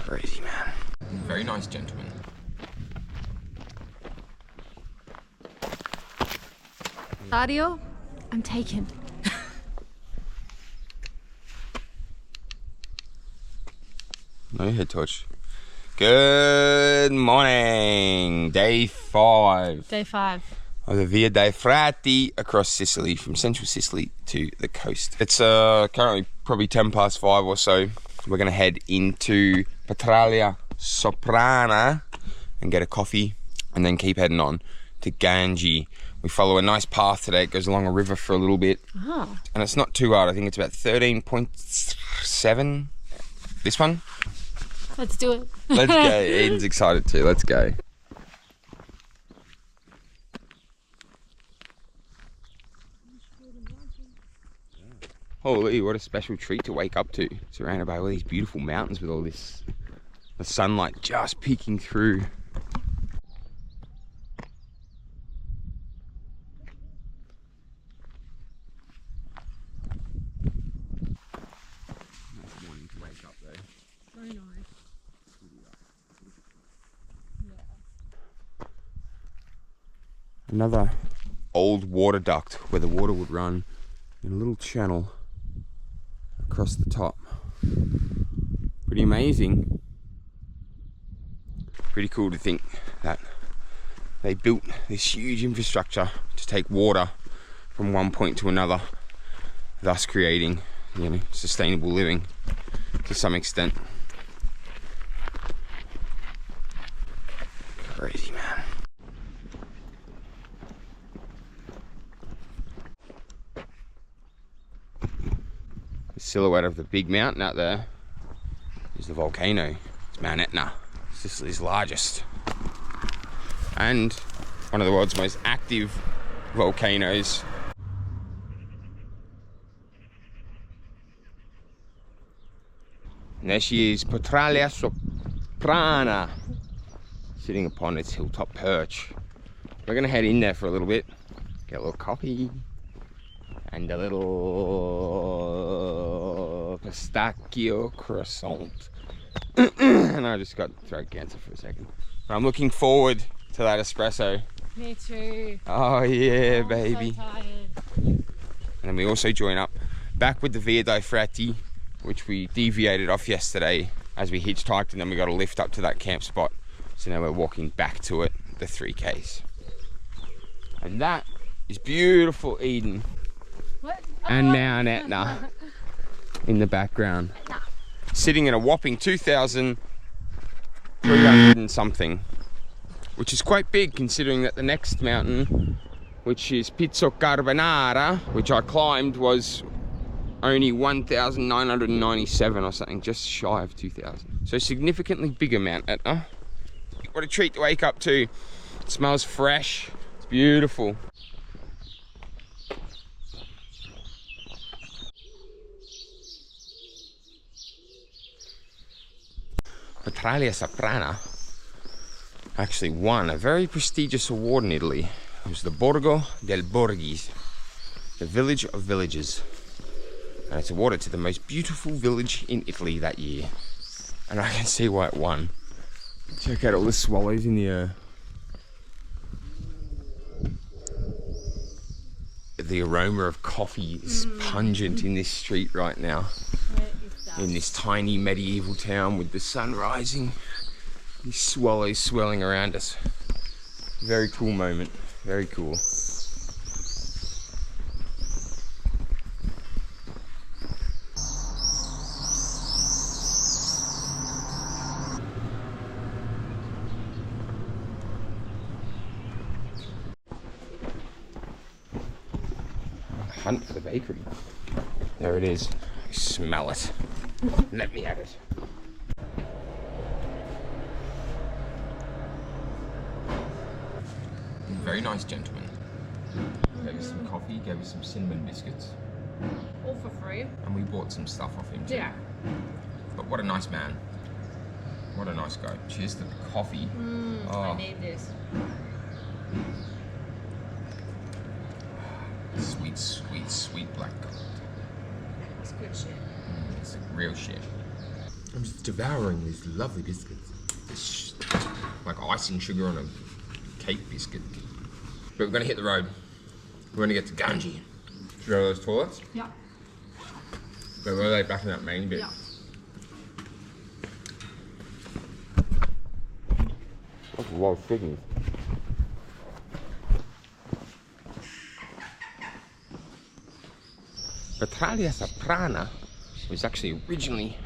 Crazy, man. Very nice gentleman. Rosario, I'm taken. No head touch. Good morning. Day 5. Day 5. Of the Via dei Frati across Sicily, from central Sicily to the coast. It's currently probably 10 past 5 or so. We're going to head into Petrallia Soprana and get a coffee and then keep heading on to Gangi. We follow a nice path today. It goes along a river for a little bit. Oh. And it's not too hard. I think it's about 13.7. This one. Let's do it. Let's go. Aiden's excited too. Let's go. Holy, what a special treat to wake up to. Surrounded by all these beautiful mountains with all this, the sunlight just peeking through. Nice morning to wake up though. Very nice. Yeah. Another old water duct where the water would run in a little channel across the top. Pretty amazing. Pretty cool to think that they built this huge infrastructure to take water from one point to another, thus creating, you know, sustainable living to some extent. Crazy, man. The silhouette of the big mountain out there is the volcano. It's Mount Etna, Sicily's largest, and one of the world's most active volcanoes. And there she is, Petrallia Soprana, sitting upon its hilltop perch. We're gonna head in there for a little bit, get a little coffee and a little pistachio croissant. And I just got throat cancer for a second. But I'm looking forward to that espresso. Me too. Oh yeah, I'm baby. so tired. And then we also join up back with the Via dei Frati, which we deviated off yesterday as we hitchhiked, and then we got a lift up to that camp spot. So now we're walking back to it, the 3Ks. And that is beautiful Eden. What? And Mount Etna in the background, sitting at a whopping 2,300 and something, which is quite big considering that the next mountain, which is Pizzo Carbonara, which I climbed, was only 1,997 or something, just shy of 2,000. So significantly bigger Mount Etna. What a treat to wake up to. It smells fresh, it's beautiful. Petrallia Soprana actually won a very prestigious award in Italy. It was the Borgo del Borghis, the village of villages. And it's awarded to the most beautiful village in Italy that year. And I can see why it won. Check out all the swallows in the air. The aroma of coffee is pungent in this street right now. In this tiny medieval town with the sun rising, these swallows swirling around us. Very cool moment, very cool. Hunt for the bakery. There it is. I smell it. Let me have it. Very nice gentleman. Gave us some coffee, gave us some cinnamon biscuits. All for free. And we bought some stuff off him too. Yeah. But what a nice man. What a nice guy. Cheers to the coffee. Oh. I need this. Sweet, sweet, sweet black gold. It's good shit. It's real shit. I'm just devouring these lovely biscuits. It's like icing sugar on a cake biscuit. But we're gonna hit the road. We're gonna get to Gangi. Should we go to those toilets? Yeah. But were they back in that main bit? Yeah. That's a lot of figures. Petrallia Soprana was actually originally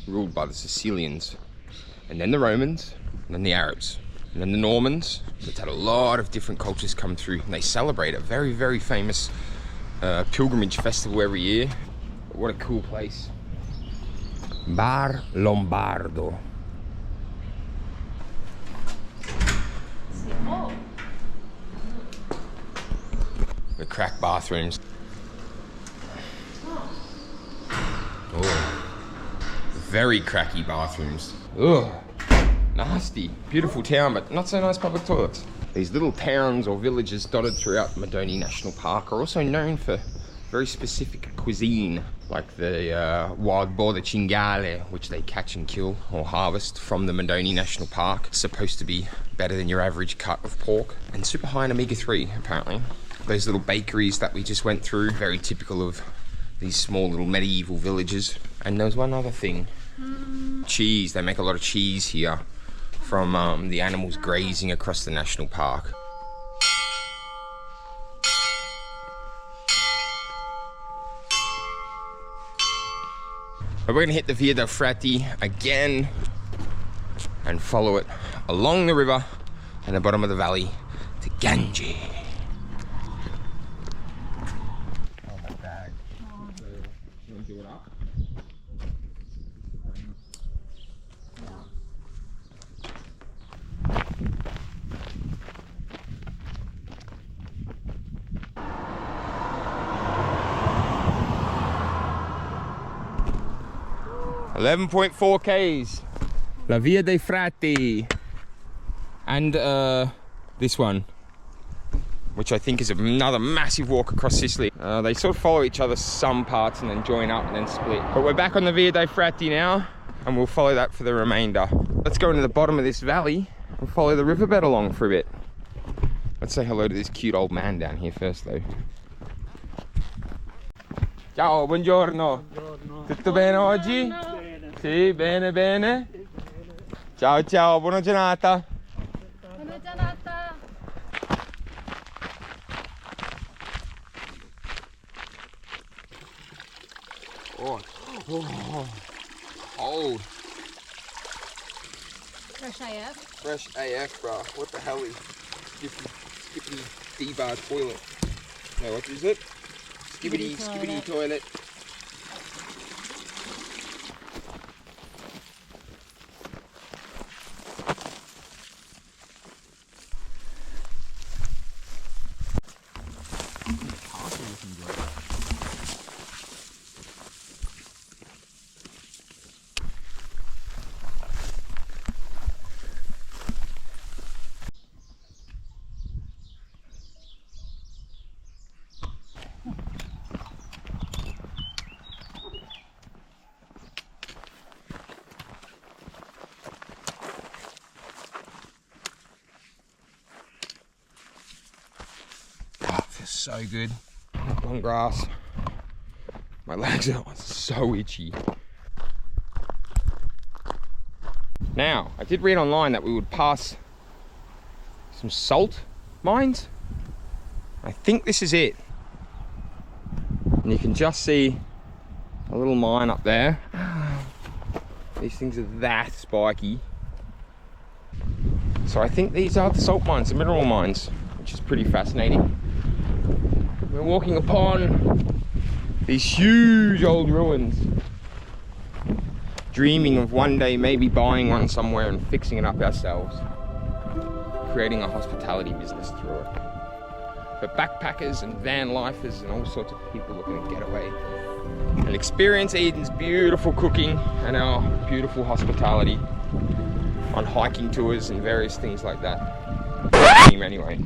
ruled by the Sicilians, and then the Romans, and then the Arabs, and then the Normans. It's had a lot of different cultures come through, and they celebrate a very, very famous pilgrimage festival every year. But what a cool place. Bar Lombardo. Oh. The crack bathrooms. Oh, very cracky bathrooms. Ugh, nasty. Beautiful town, but not so nice public toilets. These little towns or villages dotted throughout Madonie National Park are also known for very specific cuisine, like the wild boar, the cingale, which they catch and kill or harvest from the Madonie National Park. It's supposed to be better than your average cut of pork, and super high in omega-3, apparently. Those little bakeries that we just went through, very typical of these small little medieval villages. And there was one other thing. Cheese. They make a lot of cheese here from the animals grazing across the national park. But we're gonna hit the Via del Frati again and follow it along the river and the bottom of the valley to Gangi. .4 Ks. La Via dei Frati. And this one, which I think is another massive walk across Sicily. They sort of follow each other some parts and then join up and then split. But we're back on the Via dei Frati now, and we'll follow that for the remainder. Let's go into the bottom of this valley and follow the riverbed along for a bit. Let's say hello to this cute old man down here first though. Ciao, buongiorno. Buongiorno. Tutto bene oggi? Bene. Sì, bene, bene. Ciao, ciao, buona giornata. Buona giornata. Oh, oh, cold. Fresh AF. Fresh AF, bro. What the hell is skippity D-bar toilet? No, what is it? Skippity toilet. So good. On grass. My legs are so itchy. Now, I did read online that we would pass some salt mines. I think this is it. And you can just see a little mine up there. These things are that spiky. So I think these are the salt mines, the mineral mines, which is pretty fascinating. We're walking upon these huge old ruins, dreaming of one day maybe buying one somewhere and fixing it up ourselves, creating a hospitality business through it. For backpackers and van lifers and all sorts of people looking to get away and experience Eden's beautiful cooking and our beautiful hospitality on hiking tours and various things like that. Anyway.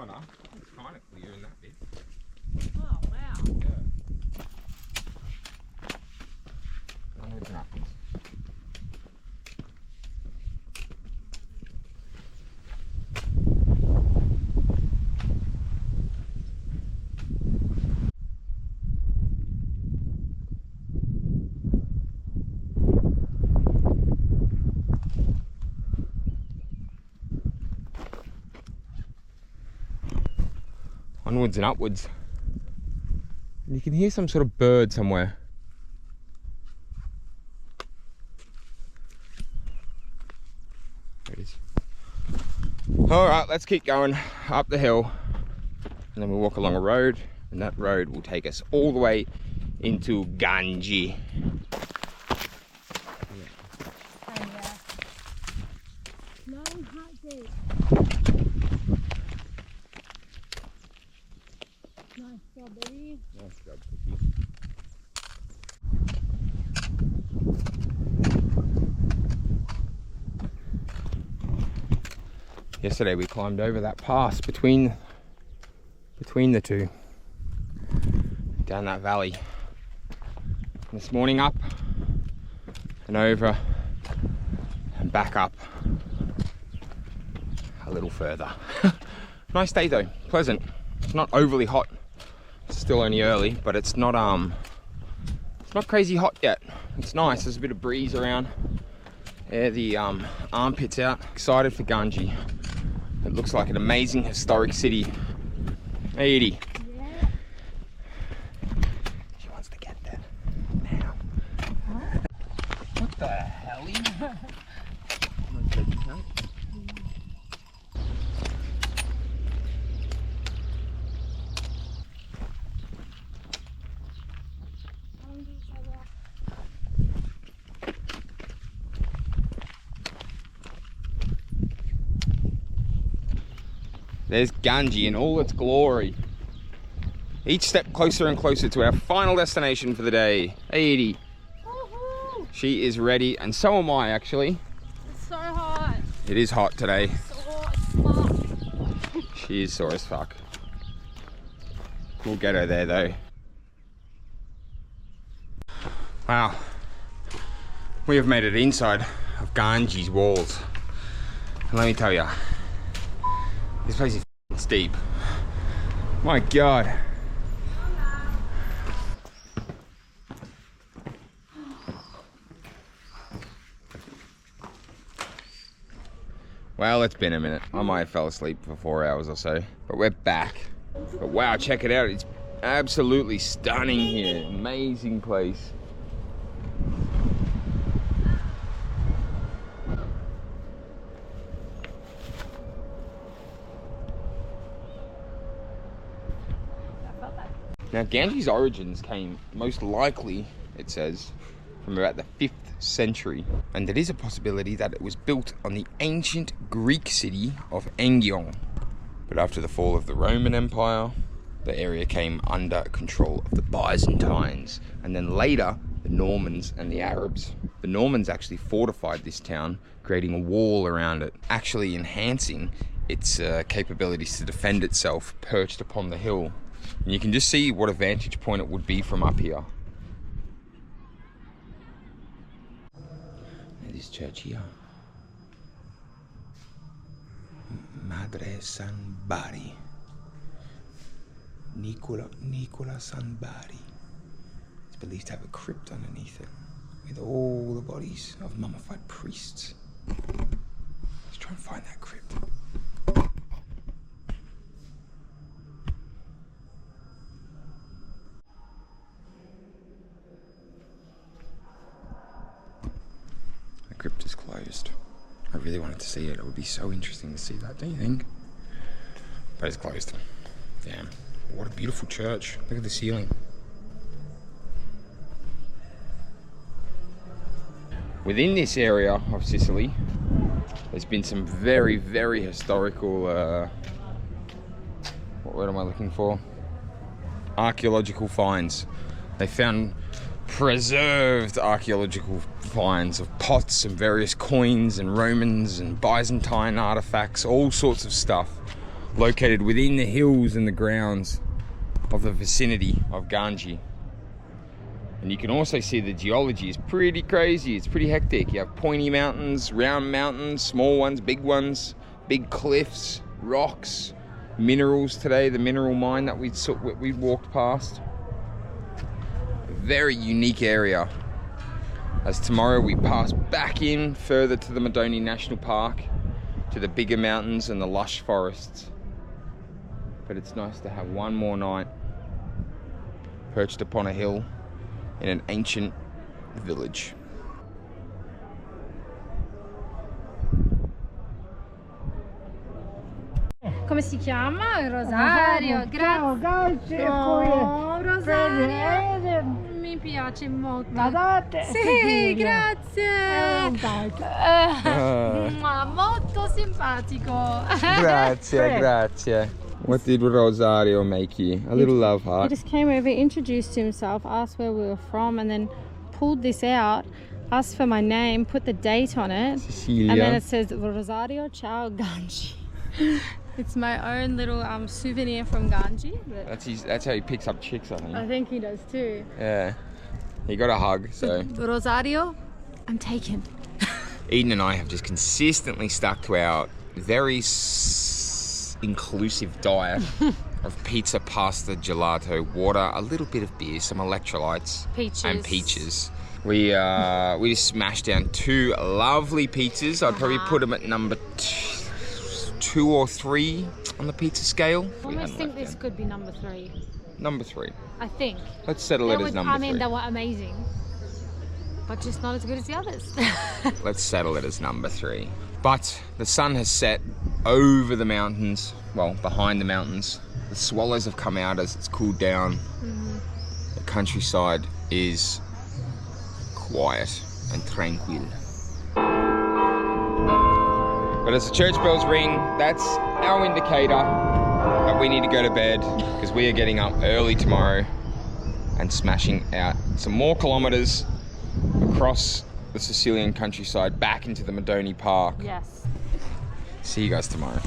Oh no, it's kind of clear in that bit. Oh, wow. Yeah. Onwards and upwards. Onwards and upwards. You can hear some sort of bird somewhere. There it is. Alright, let's keep going up the hill. And then we'll walk along a road. And that road will take us all the way into Gangi. Long hot day. Nice strawberry. Nice job, Cookie. Yesterday we climbed over that pass between the two, down that valley. This morning up and over and back up a little further. Nice day though, pleasant. It's not overly hot. It's still only early, but it's not crazy hot yet. It's nice. There's a bit of breeze around. Air the armpits out. Excited for Gangi. It looks like an amazing historic city. Hey Edie. Yeah. She wants to get there now. Huh? What the hell? There's Gangi in all its glory. Each step closer and closer to our final destination for the day. Hey Edie. Woohoo! She is ready, and so am I actually. It's so hot. It is hot today. So hot. Fuck. She is sore as fuck. We'll get her there though. Wow. We have made it inside of Gangi's walls. And let me tell you, this place is steep. My God. Well, it's been a minute. I might have fell asleep for 4 hours or so, but we're back. But wow, check it out. It's absolutely stunning here. Amazing place. Now, Gangi's origins came most likely, it says, from about the 5th century. And it is a possibility that it was built on the ancient Greek city of Engion. But after the fall of the Roman Empire, the area came under control of the Byzantines. And then later, the Normans and the Arabs. The Normans actually fortified this town, creating a wall around it, actually enhancing its capabilities to defend itself perched upon the hill. And you can just see what a vantage point it would be from up here. This church here. Madre San Bari. Nicola San Bari. It's believed to have a crypt underneath it with all the bodies of mummified priests. Let's try and find that crypt. The crypt is closed. I really wanted to see it. It would be so interesting to see that, don't you think? But it's closed. Damn. What a beautiful church. Look at the ceiling. Within this area of Sicily, there's been some very, very historical, what word am I looking for? Archaeological finds. They found preserved archaeological finds of pots and various coins and Romans and Byzantine artifacts, all sorts of stuff. located within the hills and the grounds of the vicinity of Gangi. And you can also see the geology is pretty crazy. It's pretty hectic. You have pointy mountains, round mountains, small ones, big cliffs, rocks, minerals today, the mineral mine that we walked past. A very unique area. As tomorrow we pass back in further to the Madonie National Park, to the bigger mountains and the lush forests. But it's nice to have one more night perched upon a hill in an ancient village. Come si chiama? Rosario, grazie. Oh, Rosario, mi piace molto. Sì, grazie. Molto simpatico. Grazie. What did Rosario make you? A little love He heart. just came over, introduced himself, asked where we were from, and then pulled this out, asked for my name, put the date on it, Cecilia. and then it says Rosario Ciao Gangi. It's my own little souvenir from Gangi. That's how he picks up chicks, I think. I think he does too. Yeah. He got a hug, so. Rosario, I'm taken. Eden and I have just consistently stuck to our very inclusive diet of pizza, pasta, gelato, water, a little bit of beer, some electrolytes, Peaches. and peaches. We just smashed down 2 lovely pizzas. I'd probably put them at number 2 or 3 on the pizza scale. I almost think this could be number 3. Number 3. I think. Let's settle it as number 3. I mean, they were amazing, but just not as good as the others. Let's settle it as number 3. But the sun has set over the mountains, well, behind the mountains. The swallows have come out as it's cooled down. The countryside is quiet and tranquil. But as the church bells ring, that's our indicator that we need to go to bed, because we are getting up early tomorrow and smashing out some more kilometers across the Sicilian countryside back into the Madonie Park. Yes. See you guys tomorrow.